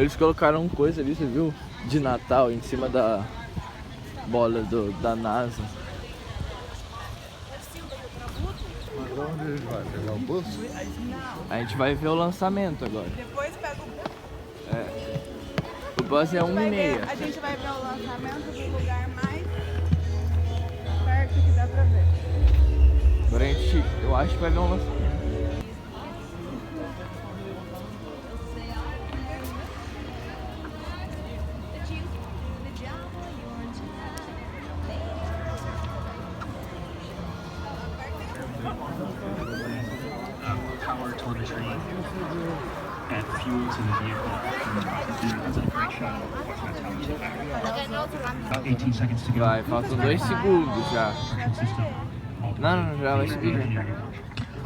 Eles colocaram coisa ali, você viu? De Natal em cima da bola da NASA. Mas onde a gente vai? Pegar o bus? A gente vai ver o lançamento agora. Depois pega o bus. É. O bus é 1h30. A gente vai ver o lançamento do lugar mais perto que dá pra ver. Agora a gente, eu acho que vai ver um lançamento. Power telemetry and fuel to the vehicle. That's a great shot of what's going to tell you back. About 18 seconds to go. Vai, faltam 2 segundos já. Não, já vai subir.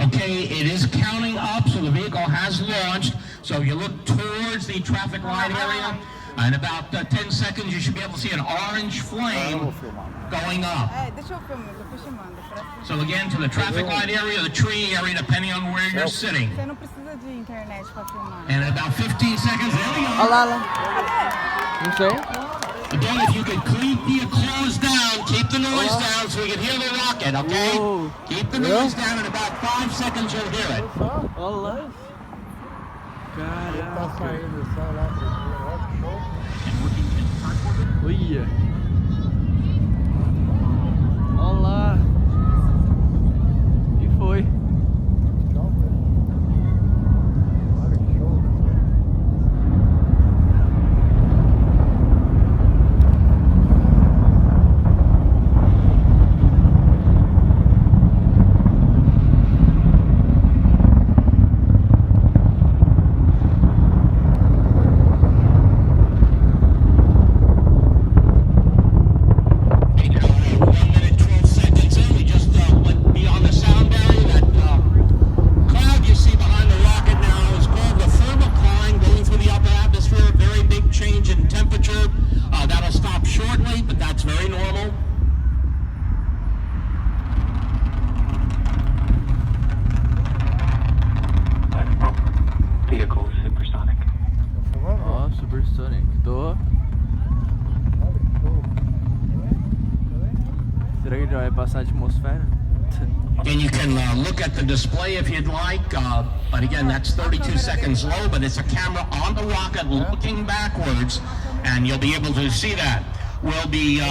Okay, it is counting up, so the vehicle has launched. So you look towards the traffic light area. In about 10 seconds, you should be able to see an orange flame going up. Deixa eu filmar, eu tô filmando. So again, to the traffic light area, the tree area, depending on where you're sitting. Você não precisa de internet pra filmar. And in about 15 seconds, there we Olha go. lá. Não sei. Again, if you could keep the applause down, keep the noise down so we can hear the rocket, okay? Whoa. Keep the noise down, in about 5 seconds you'll hear it. Olha lá. Tá saindo o sol lá pro show. Olha. Olha lá. E foi. Olha que show. Será que ele vai passar a atmosfera? And you can look at the display if you'd like, but again, that's 32 seconds low, but it's a camera on the rocket looking backwards, and you'll be able to see that. We'll be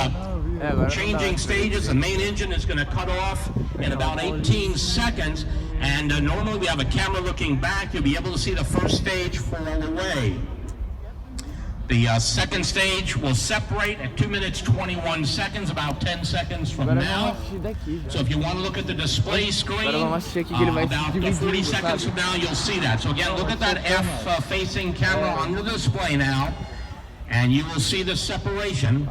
changing stages. The main engine is going to cut off in about 18 seconds, and normally we have a camera looking back. You'll be able to see the first stage fall away. The second stage will separate at 2 minutes 21 seconds, about 10 seconds from now. So if you want to look at the display screen, about 40 seconds from now you'll see that. So again, look at that F-facing camera on the display now, and you will see the separation.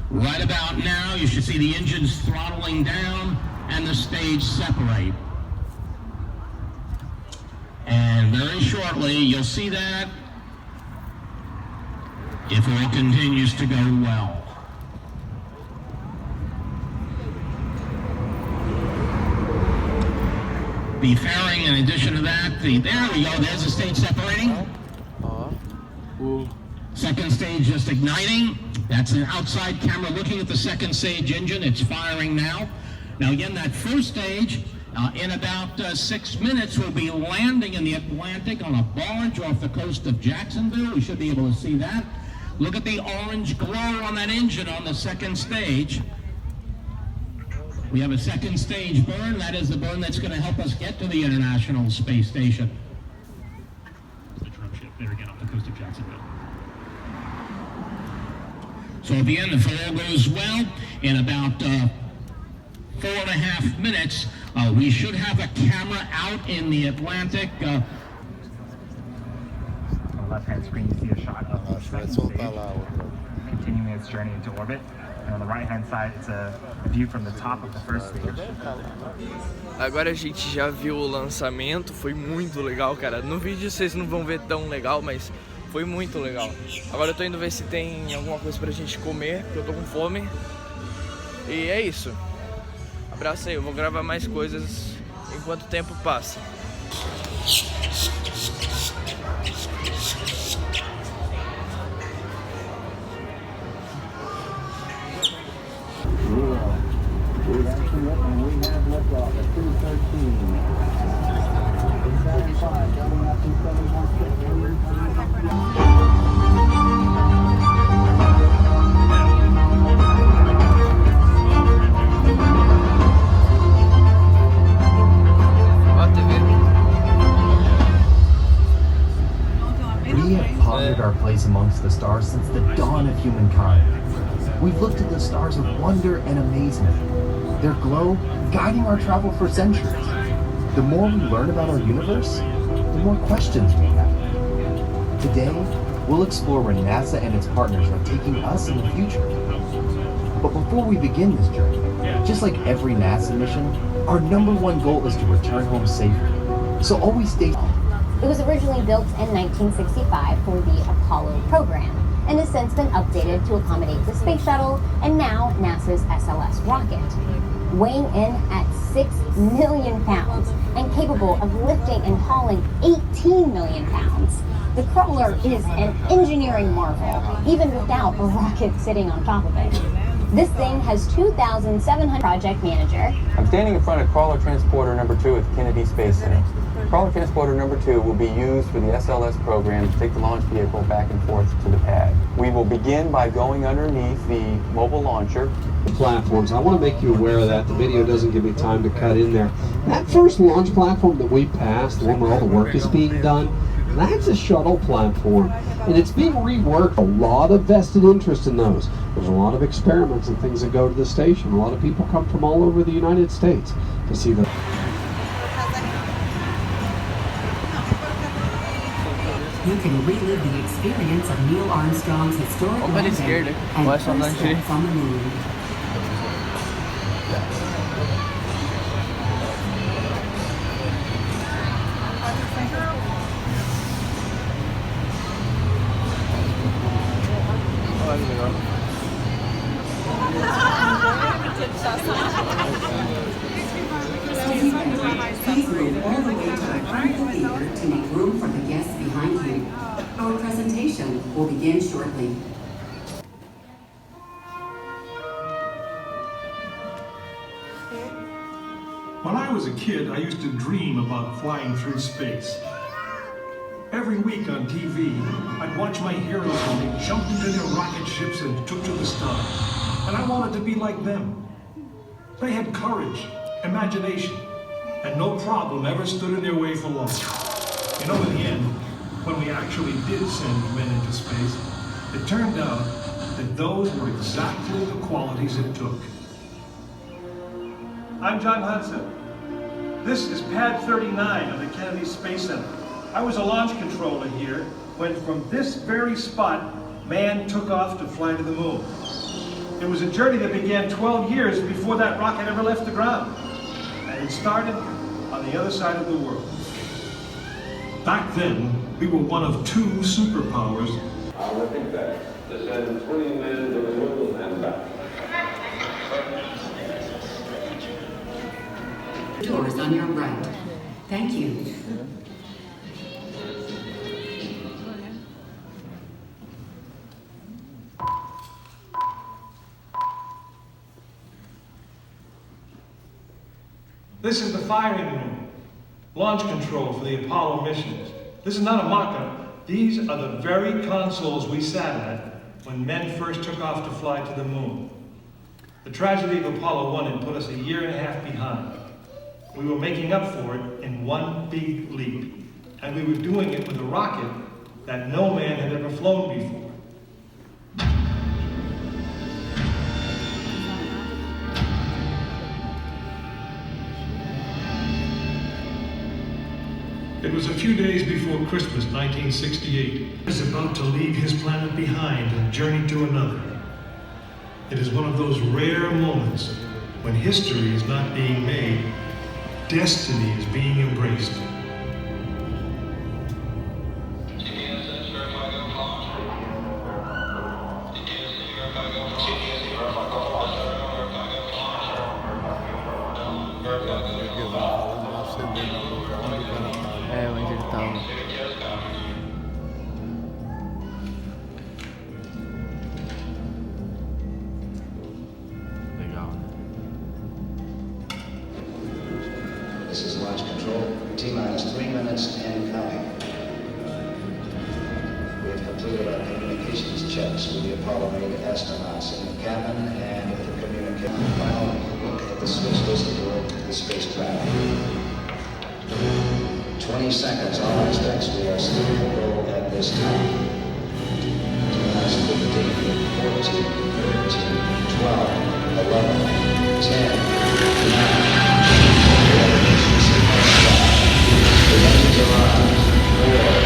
Right about now, you should see the engines throttling down and the stage separate. And very shortly, you'll see that if all continues to go well. The fairing, in addition to that, there we go, there's the stage separating. Second stage just igniting. That's an outside camera looking at the second stage engine. It's firing now. Now again, that first stage, in about 6 minutes, we'll be landing in the Atlantic on a barge off the coast of Jacksonville. We should be able to see that. Look at the orange glow on that engine on the second stage. We have a second stage burn. That is the burn that's going to help us get to the International Space Station. The drone ship there again off the coast of Jacksonville. So at the end, if all goes well, in about 4.5 minutes, we should have a camera out in the Atlantic. On the left-hand screen, you see a shot of the second stage continuing its journey into orbit. And on the right-hand side, it's a view from the top of the first stage. Agora a gente já viu o lançamento, foi muito legal, cara. No vídeo vocês não vão ver tão legal, mas foi muito legal. Agora eu tô indo ver se tem alguma coisa pra gente comer, porque eu tô com fome. E é isso. Abraço aí, eu vou gravar mais coisas enquanto o tempo passa. We're actually up and we have liftoff at 2:13. 75, coming up to 716. We have pondered our place amongst the stars since the dawn of humankind. We've looked at the stars with wonder and amazement, their glow guiding our travel for centuries. The more we learn about our universe, the more questions we have. Today, we'll explore where NASA and its partners are taking us in the future. But before we begin this journey, just like every NASA mission, our #1 goal is to return home safely. So always stay. It was originally built in 1965 for the Apollo program and has since been updated to accommodate the space shuttle and now NASA's SLS rocket. Weighing in at 6 million pounds and capable of lifting and hauling 18 million pounds, the crawler is an engineering marvel, even without a rocket sitting on top of it. This thing has 2,700 project manager. I'm standing in front of Crawler Transporter number 2 at the Kennedy Space Center. Crawler Transporter number 2 will be used for the SLS program to take the launch vehicle back and forth to the pad. We will begin by going underneath the mobile launcher. The platforms. I want to make you aware of that. The video doesn't give me time to cut in there. That first launch platform that we passed, the one where all the work is being done, that's a shuttle platform, and it's being reworked. A lot of vested interest in those. There's a lot of experiments and things that go to the station. A lot of people come from all over the United States to see the. You can relive the experience of Neil Armstrong's historic Open landing esquerda. and Vai só first steps on the moon. Please move all the way to the front of the theater to make room for the guests behind you. Our presentation will begin shortly. When I was a kid, I used to dream about flying through space. Every week on TV, I'd watch my heroes when they jumped into their rocket ships and took to the stars. And I wanted to be like them. They had courage, imagination, and no problem ever stood in their way for long. You know, in the end, when we actually did send men into space, it turned out that those were exactly the qualities it took. I'm John Hudson. This is Pad 39 of the Kennedy Space Center. I was a launch controller here when from this very spot, man took off to fly to the moon. It was a journey that began 12 years before that rocket ever left the ground. And it started on the other side of the world. Back then, we were one of 2 superpowers. I'll repeat that. To send 20 men to the moon and back. Doors on your right. Thank you. This is the firing room, launch control for the Apollo missions. This is not a mock-up. These are the very consoles we sat at when men first took off to fly to the moon. The tragedy of Apollo 1 had put us a year and a half behind. We were making up for it in one big leap, and we were doing it with a rocket that no man had ever flown before. It was a few days before Christmas, 1968. He was about to leave his planet behind and journey to another. It is one of those rare moments when history is not being made, destiny is being embraced. É, o Caramba. Legal. This is launch control. T-minus 3 minutes and counting. We have completed our communications checks with the Apollo 8 astronauts in the cabin and the communication. Final look at the switch list aboard the spacecraft. 20 seconds, all aspects. We are still in roll at this time. T-minus 15, 14, 13, 12, 11, 10, 9. The engines are on. 4.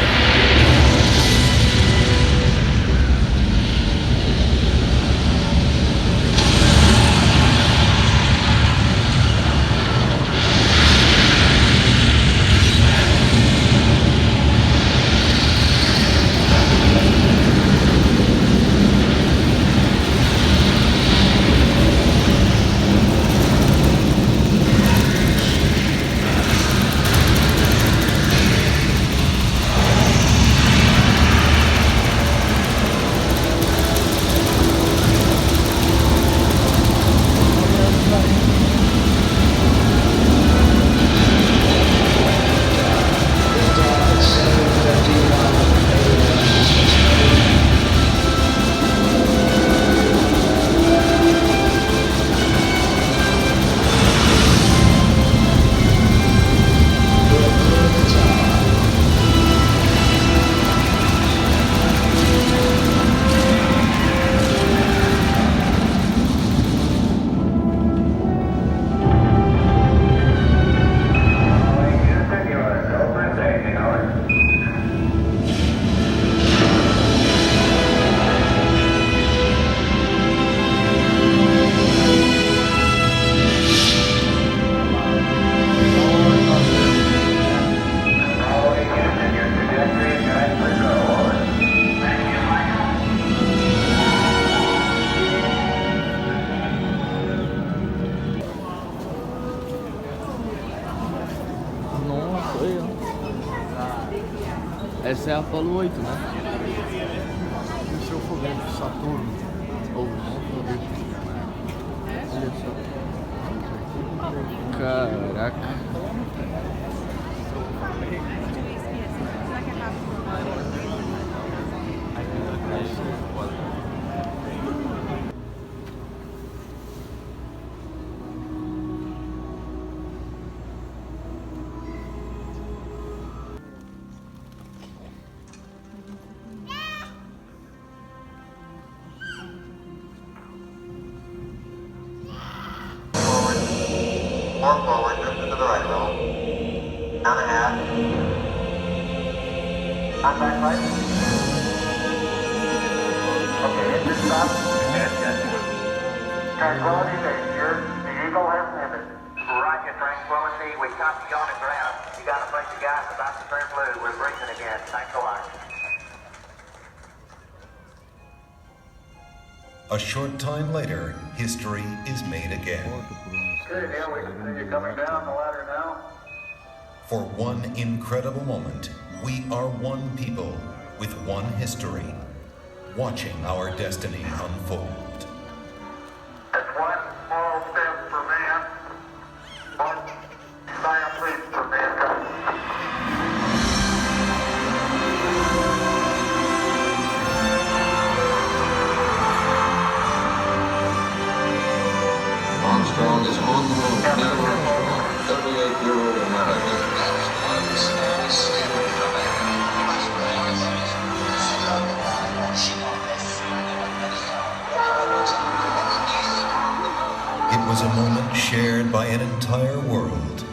Essa é a Apollo 8, né? Esse é o foguete Saturno. Ou não, foguete. Olha só. Caraca. More forward, drift to the right a little. Down a half. Contact right. Okay, engine stop. Yes. Tranquility Base here. The Eagle has landed. Roger, Tranquility. We copy you on the ground. You got a bunch of guys about to turn blue. We're breaching again. Thanks a lot. A short time later, history is made again. Okay, Neil, we can see you coming down the ladder now. For one incredible moment, we are one people with one history, watching our destiny unfold. It's one small step for man, one giant leap for mankind. Armstrong is on the moon. Neil Armstrong, 38-year-old American. It was a moment shared by an entire world.